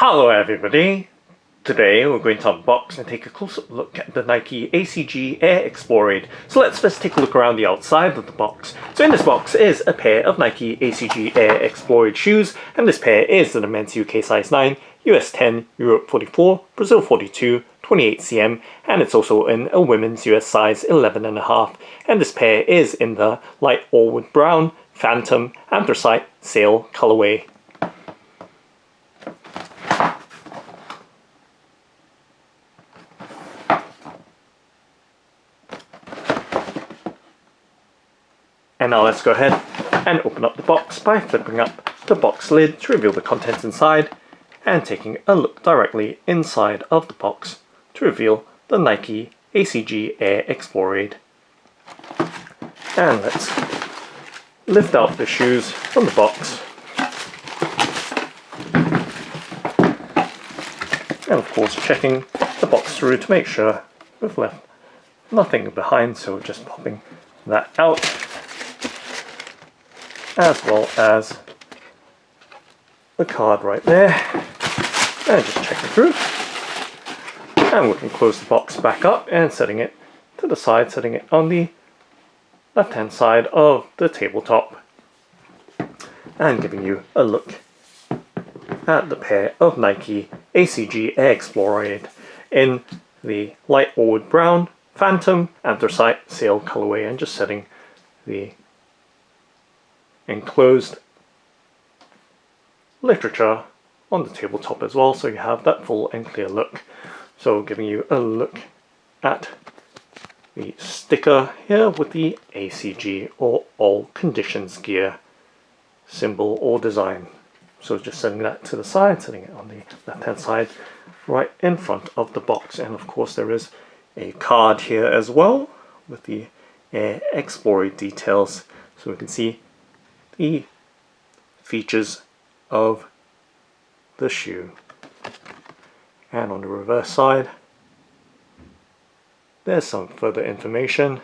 Hello everybody! Today we're going to unbox and take a close-up look at the Nike ACG Air Exploraid. So let's first take a look around the outside of the box. So in this box is a pair of Nike ACG Air Exploraid shoes, and this pair is in the men's UK size 9, US 10, Europe 44, Brazil 42, 28 cm, and it's also in a women's US size 11.5, and this pair is in the Light Orewood Brown, Phantom, Anthracite, Sail colourway. And now let's go ahead and open up the box by flipping up the box lid to reveal the contents inside, and taking a look directly inside of the box to reveal the Nike ACG Air Exploraid. And let's lift out the shoes from the box. And of course checking the box through to make sure we've left nothing behind, so just popping that out, as well as the card right there, and just checking through. And we can close the box back up and setting it to the side, setting it on the left hand side of the tabletop, and giving you a look at the pair of Nike ACG Air Exploraid in the Light Orewood Brown, Phantom, Anthracite, Sail colourway, and just setting the enclosed literature on the tabletop as well, so you have that full and clear look. So giving you a look at the sticker here with the ACG or All Conditions Gear symbol or design. So just setting that to the side, setting it on the left hand side right in front of the box. And of course there is a card here as well with the Air Exploraid details, so we can see the features of the shoe. And on the reverse side there's some further information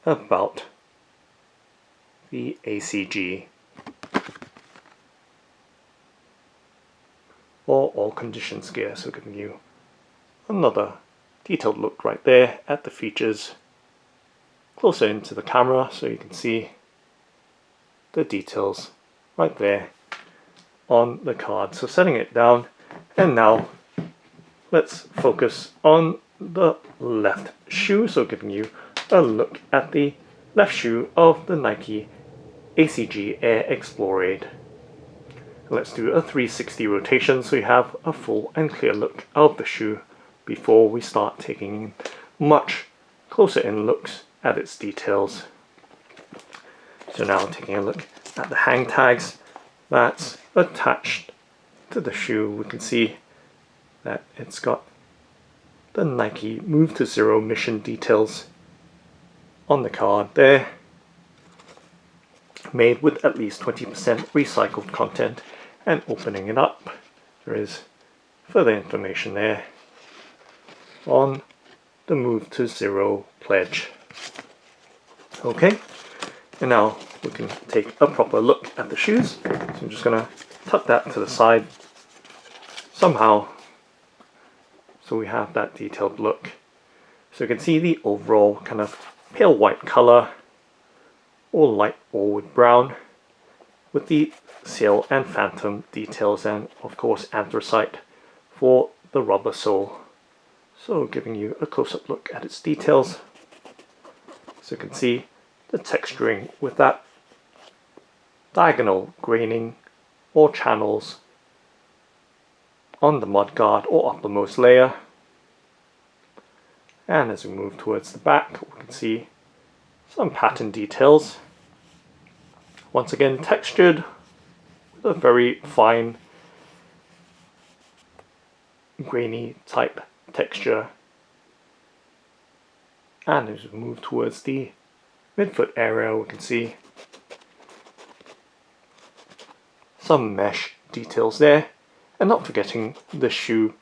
about the ACG or All Conditions Gear, so giving you another detailed look right there at the features closer into the camera, so you can see the details right there on the card. So setting it down, and now let's focus on the left shoe, so giving you a look at the left shoe of the Nike ACG Air Exploraid. Let's do a 360 rotation so you have a full and clear look of the shoe before we start taking much closer in looks at its details. So now taking a look at the hang tags that's attached to the shoe, we can see that it's got the Nike Move to Zero mission details on the card there, made with at least 20% recycled content. And opening it up, there is further information there on the Move to Zero pledge. Okay, and now we can take a proper look at the shoes. So I'm just going to tuck that to the side somehow so we have that detailed look. So you can see the overall kind of pale white color or light Orewood brown with the Sail and Phantom details, and of course Anthracite for the rubber sole. So giving you a close-up look at its details, so you can see the texturing with that diagonal graining or channels on the mudguard or uppermost layer. And as we move towards the back, we can see some pattern details, once again textured with a very fine grainy type texture. And as we move towards the midfoot area, we can see some mesh details there, and not forgetting the shoe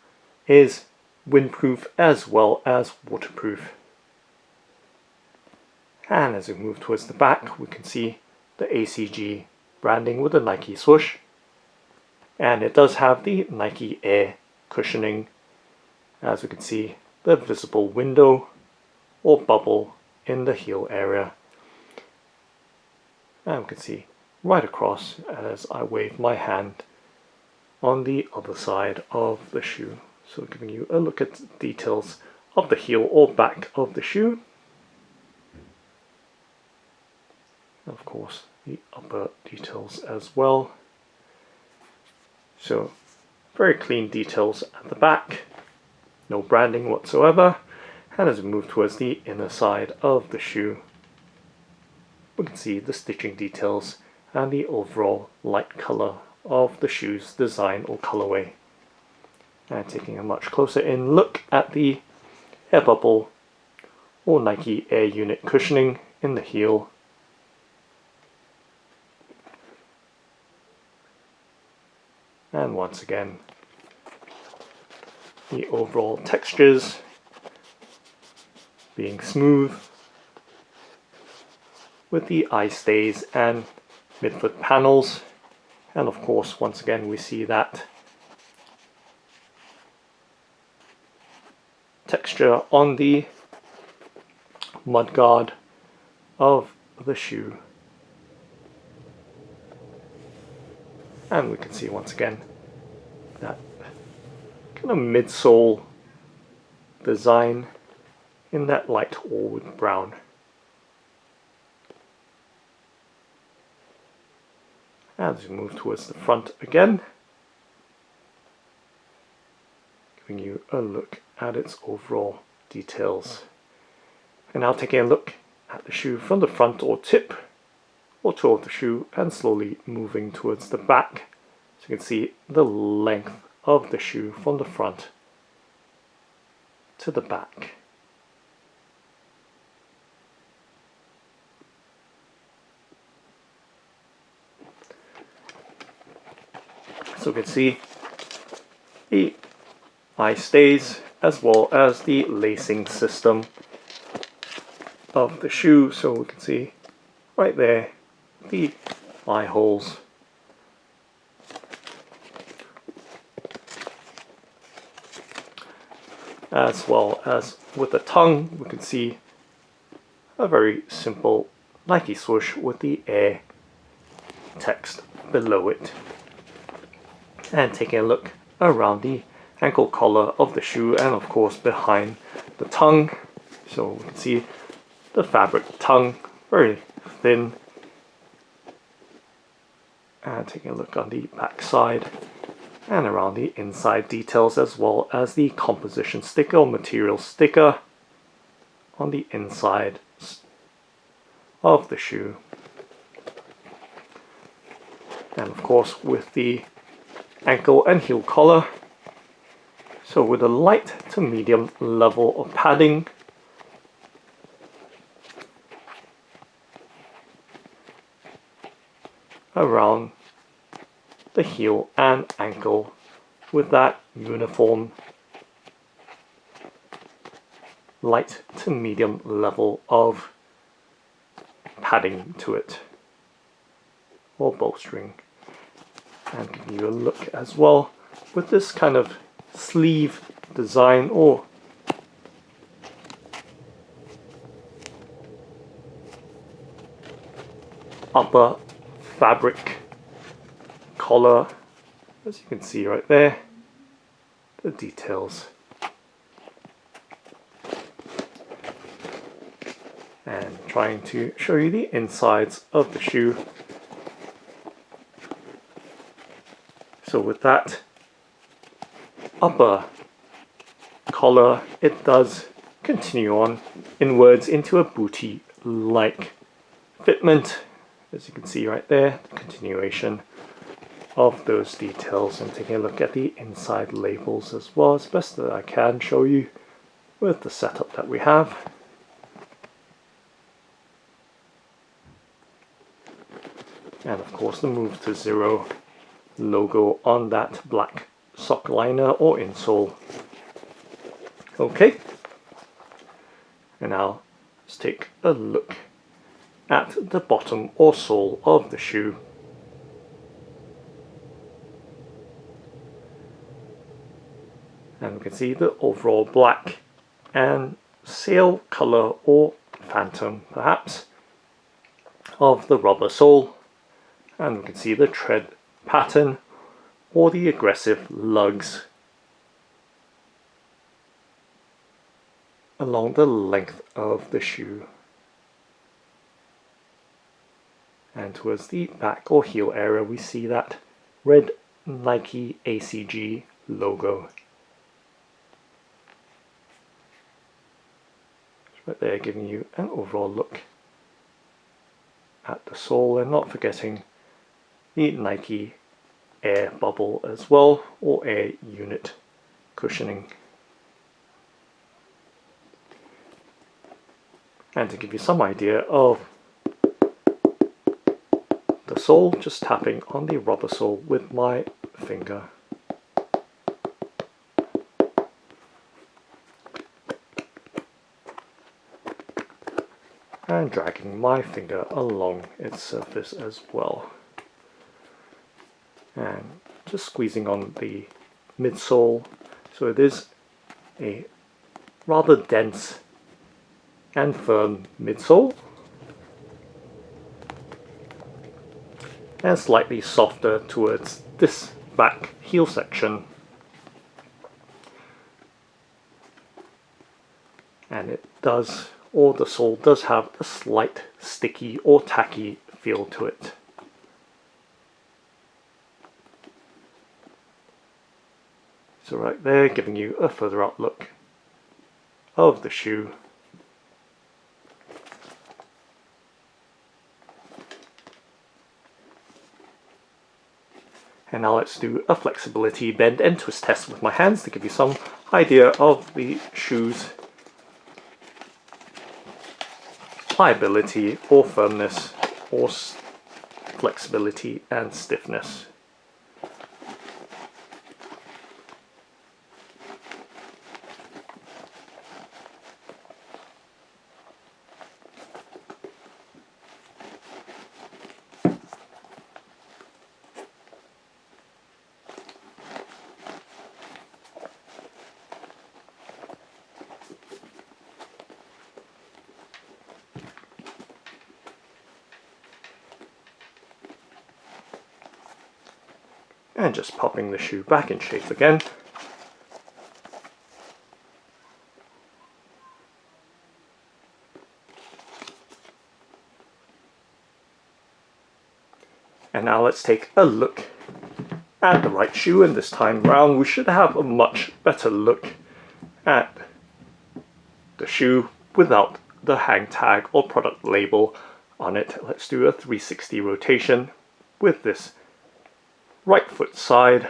is windproof as well as waterproof. And as we move towards the back, we can see the ACG branding with the Nike swoosh, and it does have the Nike Air cushioning. As we can see, the visible window or bubble in the heel area, and we can see right across as I wave my hand on the other side of the shoe. So giving you a look at the details of the heel or back of the shoe. And of course the upper details as well. So very clean details at the back, no branding whatsoever. And as we move towards the inner side of the shoe, we can see the stitching details and the overall light color of the shoe's design or colorway. And taking a much closer in look at the air bubble or Nike Air unit cushioning in the heel. And once again, the overall textures being smooth with the eye stays and midfoot panels. And of course, once again, we see that texture on the mudguard of the shoe. And we can see once again that kind of midsole design in that light Orewood brown. As we move towards the front again, giving you a look at its overall details. And now taking a look at the shoe from the front or tip or toe of the shoe and slowly moving towards the back. So you can see the length of the shoe from the front to the back. So we can see the eye stays as well as the lacing system of the shoe. So we can see right there the eye holes. As well as with the tongue, we can see a very simple Nike swoosh with the Air text below it. And taking a look around the ankle collar of the shoe and of course behind the tongue. So we can see the fabric tongue, very thin. And taking a look on the back side and around the inside details, as well as the composition sticker or material sticker on the inside of the shoe. And of course with the ankle and heel collar, so with a light to medium level of padding, around the heel and ankle with that uniform light to medium level of padding to it or bolstering. And give you a look as well with this kind of sleeve design or upper fabric collar, as you can see right there, the details. And trying to show you the insides of the shoe. So with that upper collar, it does continue on inwards into a booty-like fitment, as you can see right there, the continuation of those details. And taking a look at the inside labels as well, as best that I can show you with the setup that we have. And of course the Move to Zero logo on that black sock liner or insole. Okay, and now let's take a look at the bottom or sole of the shoe. And we can see the overall black and sail colour, or phantom perhaps, of the rubber sole. And we can see the tread pattern or the aggressive lugs along the length of the shoe. And towards the back or heel area we see that red Nike ACG logo. It's right there, giving you an overall look at the sole, and not forgetting the Nike air bubble as well, or air unit cushioning. And to give you some idea of the sole, just tapping on the rubber sole with my finger. And dragging my finger along its surface as well. And just squeezing on the midsole, so it is a rather dense and firm midsole, and slightly softer towards this back heel section. And it does, or the sole does, have a slight sticky or tacky feel to it. So right there, giving you a further out look of the shoe. And now let's do a flexibility bend and twist test with my hands to give you some idea of the shoe's pliability or firmness, or flexibility and stiffness. And just popping the shoe back in shape again. And now let's take a look at the right shoe, and this time round we should have a much better look at the shoe without the hang tag or product label on it. Let's do a 360 rotation with this right foot side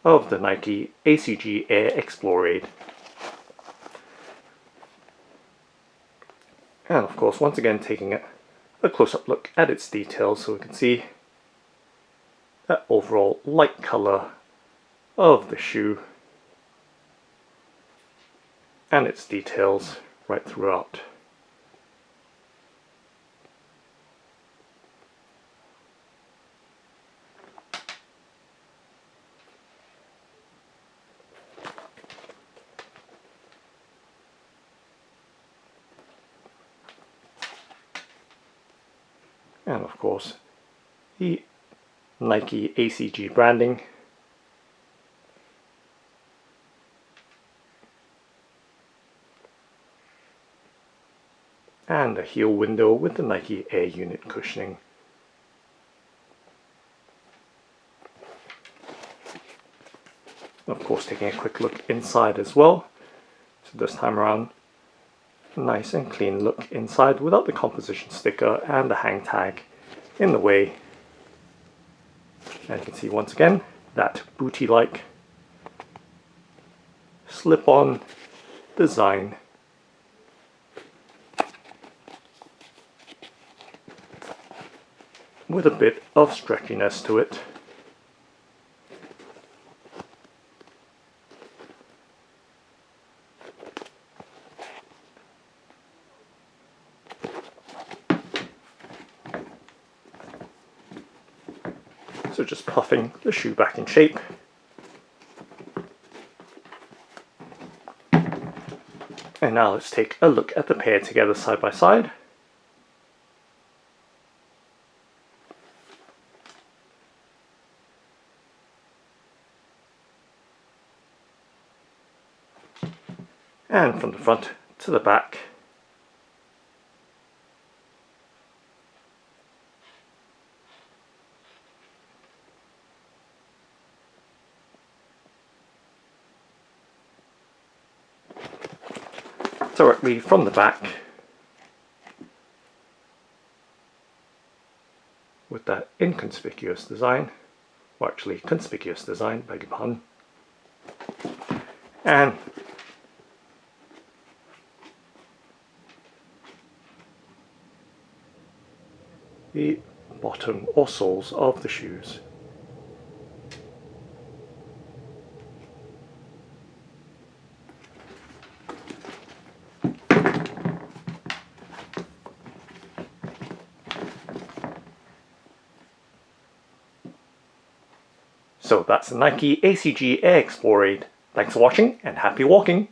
of the Nike ACG Air Exploraid. And of course, once again taking a close-up look at its details, so we can see that overall light colour of the shoe and its details right throughout. And of course, the Nike ACG branding. And a heel window with the Nike Air unit cushioning. Of course, taking a quick look inside as well. So this time around, nice and clean look inside without the composition sticker and the hang tag in the way. And you can see once again that booty-like slip-on design. With a bit of stretchiness to it. So just puffing the shoe back in shape. And now let's take a look at the pair together side by side. And from the front to the back. Directly from the back, with that inconspicuous design, or actually conspicuous design, beg your pardon, and the bottom or soles of the shoes. So that's the Nike ACG Air Exploraid. Thanks for watching and happy walking!